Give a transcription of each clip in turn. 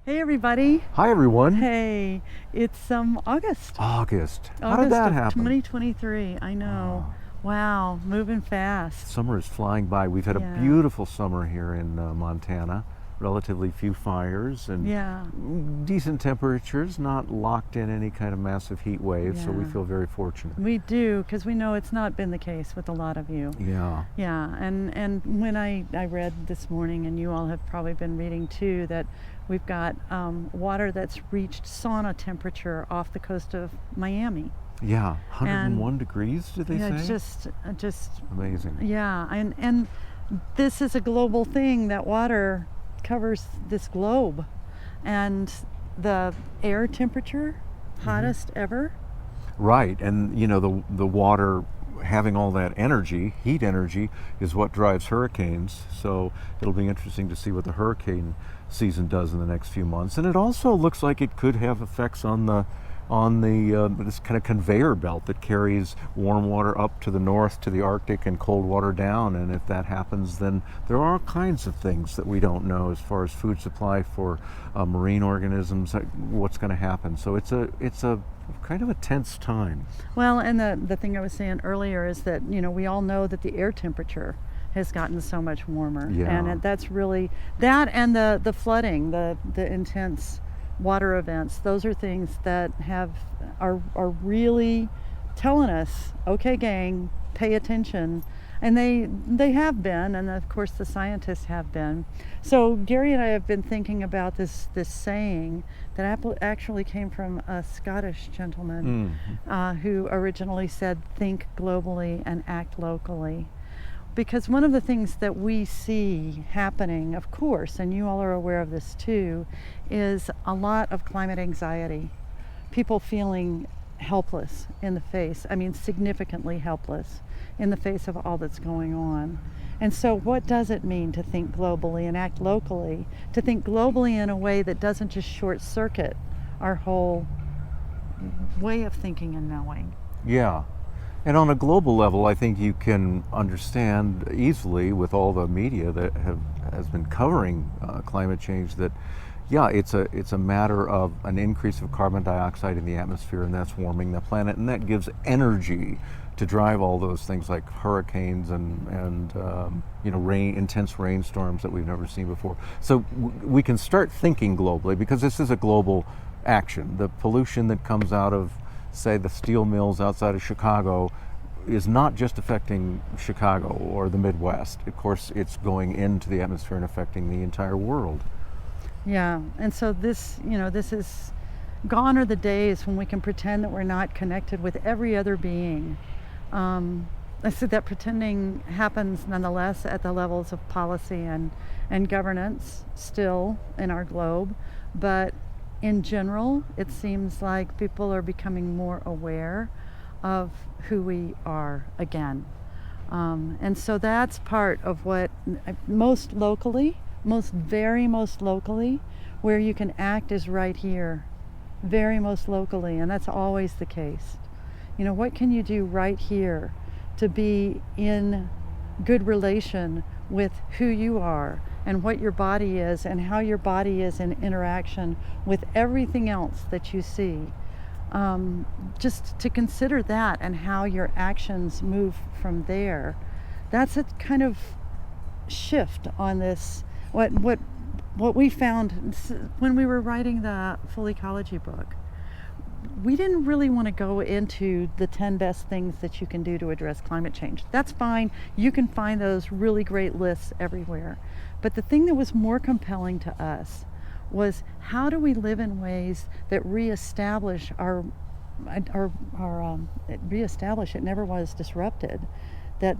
Hey everybody. Hi everyone. Hey, it's August. August. How did August that of happen? 2023. I know. Wow, moving fast. Summer is flying by. We've had a Yeah. beautiful summer here in Montana. Relatively few fires and Yeah. decent temperatures, not locked in any kind of massive heat wave, so we Yeah. feel very fortunate. We do, because we know it's not been the case with a lot of you. Yeah. Yeah, and when I read this morning, and you all have probably been reading too, that we've got water that's reached sauna temperature off the coast of Miami. Yeah. And 101 degrees, did they yeah, say? just Amazing. yeah, and this is a global thing. That water covers this globe, and the air temperature hottest ever. Right, and the water having all that energy, heat energy, is what drives hurricanes. So it'll be interesting to see what the hurricane season does in the next few months. And it also looks like it could have effects on the this kind of conveyor belt that carries warm water up to the north to the Arctic and cold water down. And if that happens, then there are all kinds of things that we don't know as far as food supply for marine organisms. What's going to happen? So it's a kind of a tense time. Well, and the thing I was saying earlier is that we all know that the air temperature has gotten so much warmer, Yeah. and that's really that, and the flooding, the intense water events. Those are things that are really telling us, okay, gang, pay attention. And they have been, and of course the scientists have been. So Gary and I have been thinking about this saying that actually came from a Scottish gentleman who originally said, "Think globally and act locally." Because one of the things that we see happening, of course, and you all are aware of this too, is a lot of climate anxiety. People feeling helpless in the face, significantly helpless in the face of all that's going on. And so what does it mean to think globally and act locally? To think globally in a way that doesn't just short circuit our whole way of thinking and knowing. Yeah. And on a global level, I think you can understand easily with all the media that has been covering climate change that, yeah, it's a matter of an increase of carbon dioxide in the atmosphere, and that's warming the planet, and that gives energy to drive all those things like hurricanes and intense rainstorms that we've never seen before. So we can start thinking globally because this is a global action. The pollution that comes out of, say, the steel mills outside of Chicago is not just affecting Chicago or the Midwest. Of course, it's going into the atmosphere and affecting the entire world. Yeah, and so this is, gone are the days when we can pretend that we're not connected with every other being. I said that pretending happens nonetheless at the levels of policy and governance still in our globe, but in general, it seems like people are becoming more aware of who we are again. And so that's part of what most locally, most locally, where you can act is right here, very most locally, and that's always the case. What can you do right here to be in good relation with who you are and what your body is and how your body is in interaction with everything else that you see. Just to consider that and how your actions move from there. That's a kind of shift on this. What we found when we were writing the full Ecology book, we didn't really want to go into the 10 best things that you can do to address climate change. That's fine. You can find those really great lists everywhere. But the thing that was more compelling to us was, how do we live in ways that reestablish reestablish it never was disrupted, that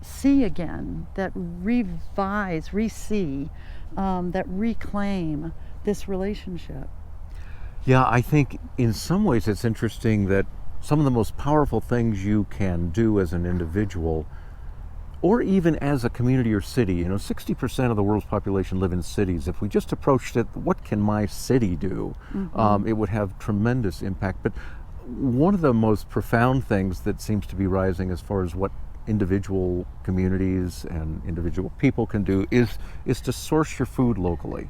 see again, that revise, re-see, that reclaim this relationship. Yeah, I think in some ways it's interesting that some of the most powerful things you can do as an individual, or even as a community or city, 60% of the world's population live in cities. If we just approached it, what can my city do? It would have tremendous impact. But one of the most profound things that seems to be rising as far as what individual communities and individual people can do is to source your food locally.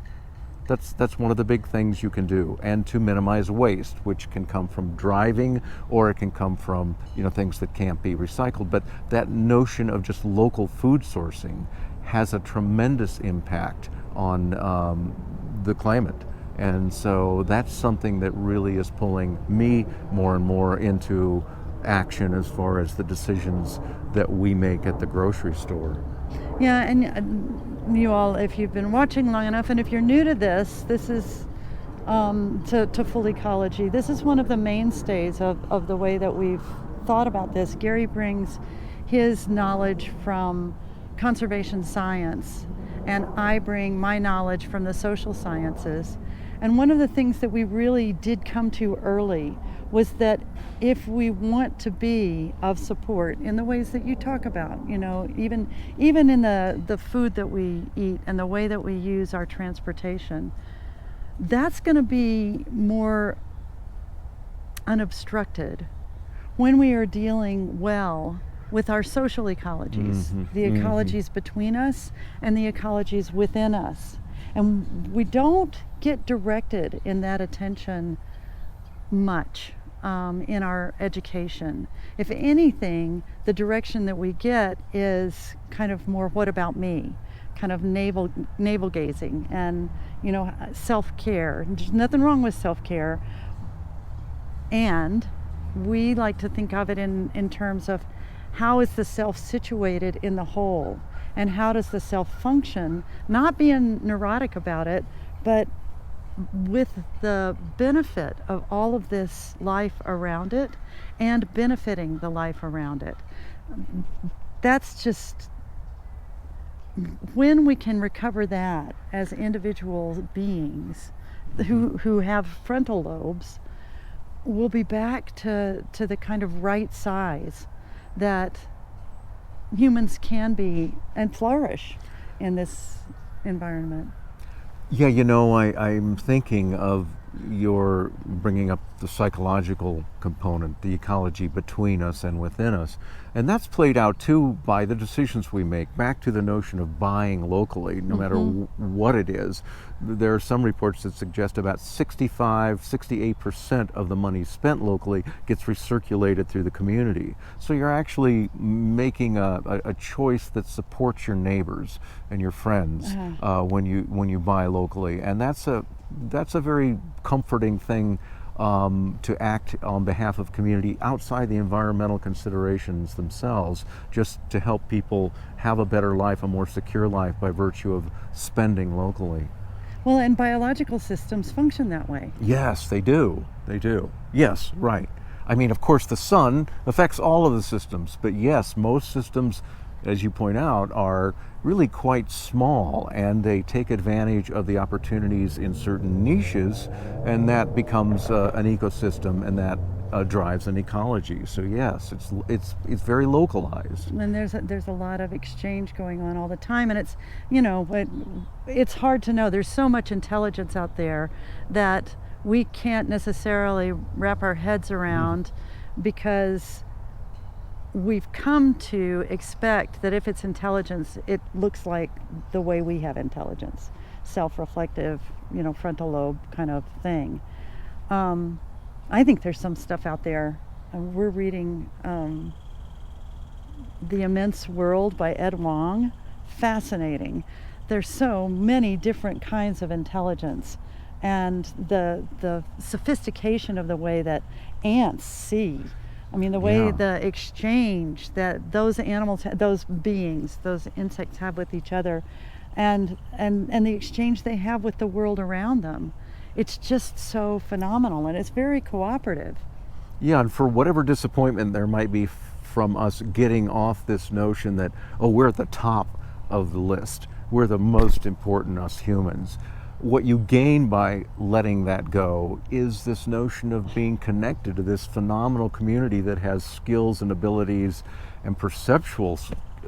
That's one of the big things you can do, and to minimize waste, which can come from driving, or it can come from things that can't be recycled. But that notion of just local food sourcing has a tremendous impact on the climate. And so that's something that really is pulling me more and more into action as far as the decisions that we make at the grocery store. Yeah, and you all, if you've been watching long enough, and if you're new to this is to full ecology. This is one of the mainstays of the way that we've thought about this. Gary brings his knowledge from conservation science, and I bring my knowledge from the social sciences. And one of the things that we really did come to early was that if we want to be of support in the ways that you talk about, even in the food that we eat and the way that we use our transportation, that's going to be more unobstructed when we are dealing well with our social ecologies, the ecologies between us and the ecologies within us. And we don't get directed in that attention much in our education. If anything, the direction that we get is kind of more, what about me? Kind of navel gazing and self-care. There's nothing wrong with self-care, and we like to think of it in terms of how is the self situated in the whole, and how does the self function, not being neurotic about it, but with the benefit of all of this life around it and benefiting the life around it. That's just, when we can recover that as individual beings who have frontal lobes, we'll be back to the kind of right size that humans can be and flourish in this environment. Yeah, I'm thinking of your bringing up the psychological component, the ecology between us and within us. And that's played out too by the decisions we make, back to the notion of buying locally, no matter what it is. There are some reports that suggest about 68% of the money spent locally gets recirculated through the community. So you're actually making a choice that supports your neighbors and your friends when you buy locally. And that's a very comforting thing to act on behalf of community outside the environmental considerations themselves, just to help people have a better life, a more secure life by virtue of spending locally. Well, and biological systems function that way. Yes, they do. They do. Yes, right. I mean, of course, the sun affects all of the systems, but yes, most systems, as you point out, are really quite small, and they take advantage of the opportunities in certain niches, and that becomes an ecosystem, and that drives an ecology. So yes, it's very localized. And there's a lot of exchange going on all the time, and it's hard to know. There's so much intelligence out there that we can't necessarily wrap our heads around, because we've come to expect that if it's intelligence, it looks like the way we have intelligence, self-reflective, frontal lobe kind of thing. I think there's some stuff out there. We're reading The Immense World by Ed Wong. Fascinating. There's so many different kinds of intelligence, and the sophistication of the way that ants see. I mean, the way the exchange that those animals, those beings, those insects have with each other, and the exchange they have with the world around them. It's just so phenomenal, and it's very cooperative. Yeah, and for whatever disappointment there might be from us getting off this notion that, we're at the top of the list, we're the most important, us humans. What you gain by letting that go is this notion of being connected to this phenomenal community that has skills and abilities and perceptual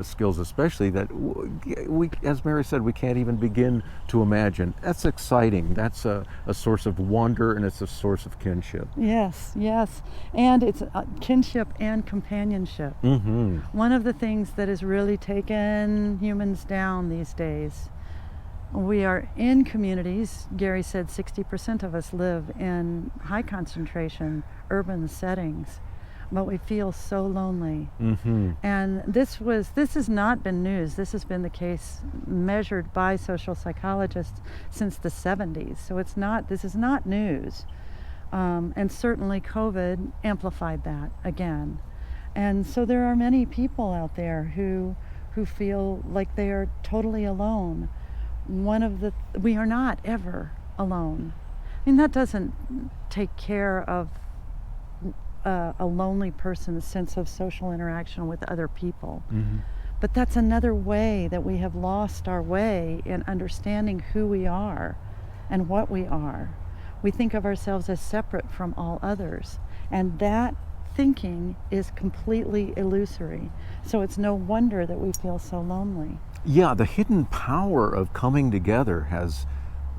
skills especially that we, as Mary said, we can't even begin to imagine. That's exciting. That's a source of wonder, and it's a source of kinship. Yes, and it's kinship and companionship. One of the things that has really taken humans down these days We are in communities. Gary said 60% of us live in high concentration urban settings, but we feel so lonely. Mm-hmm. And this has not been news. This has been the case measured by social psychologists since the 70s. So this is not news. And certainly COVID amplified that again. And so there are many people out there who feel like they are totally alone. We are not ever alone. I mean, that doesn't take care of a lonely person's sense of social interaction with other people. Mm-hmm. But that's another way that we have lost our way in understanding who we are and what we are. We think of ourselves as separate from all others, and that thinking is completely illusory. So it's no wonder that we feel so lonely. Yeah, the hidden power of coming together has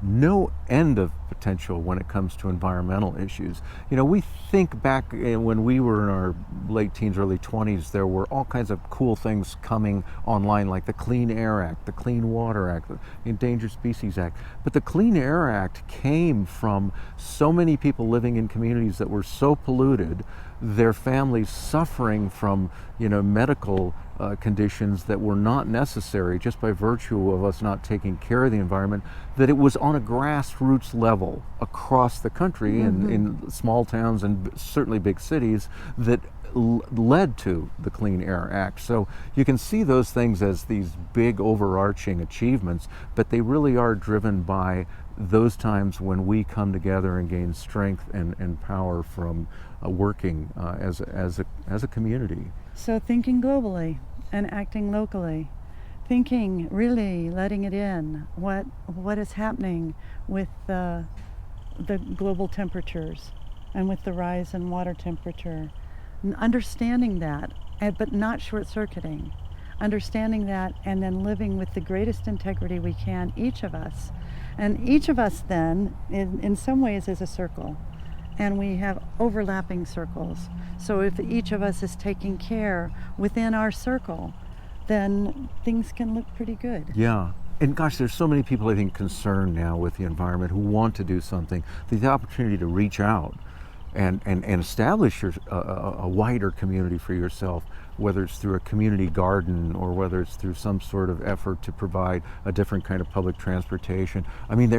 no end of potential when it comes to environmental issues. You know, we think back when we were in our late teens, early 20s, there were all kinds of cool things coming online, like the Clean Air Act, the Clean Water Act, the Endangered Species Act. But the Clean Air Act came from so many people living in communities that were so polluted, their families suffering from, medical conditions that were not necessary just by virtue of us not taking care of the environment, that it was on a grassroots level across the country and in small towns and certainly big cities that led to the Clean Air Act. So you can see those things as these big overarching achievements, but they really are driven by those times when we come together and gain strength and power from working as a community. So thinking globally and acting locally, thinking, really letting it in, what is happening with the global temperatures and with the rise in water temperature, understanding that, but not short-circuiting, understanding that, and then living with the greatest integrity we can, each of us. And each of us then, in some ways, is a circle. And we have overlapping circles. So if each of us is taking care within our circle, then things can look pretty good. Yeah. And gosh, there's so many people, I think, concerned now with the environment who want to do something. The opportunity to reach out and establish a wider community for yourself, whether it's through a community garden or whether it's through some sort of effort to provide a different kind of public transportation. I mean,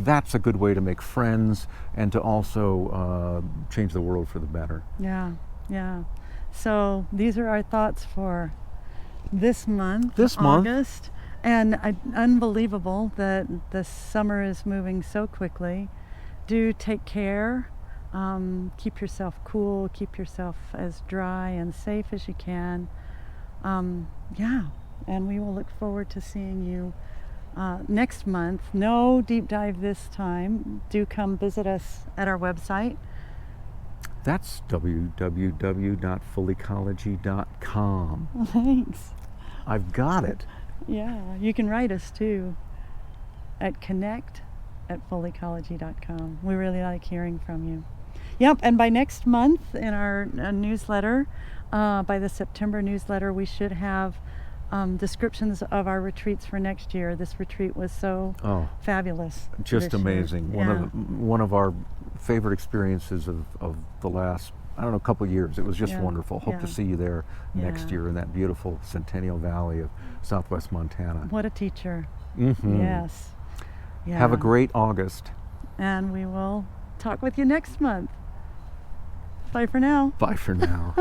that's a good way to make friends and to also change the world for the better. Yeah, yeah. So these are our thoughts for this month, August. And unbelievable that the summer is moving so quickly. Do take care. Keep yourself cool, keep yourself as dry and safe as you can. And we will look forward to seeing you next month. No deep dive this time. Do come visit us at our website. That's www.fullecology.com. Thanks. I've got it. Yeah, you can write us too at connect@fullecology.com. We really like hearing from you. Yep, and by next month in our newsletter, by the September newsletter, we should have descriptions of our retreats for next year. This retreat was so fabulous. Just amazing. Yeah. One of our favorite experiences of the last, couple of years. It was just wonderful. Hope to see you there next year in that beautiful Centennial Valley of Southwest Montana. What a teacher. Mm-hmm. Yes. Yeah. Have a great August. And we will talk with you next month. Bye for now. Bye for now.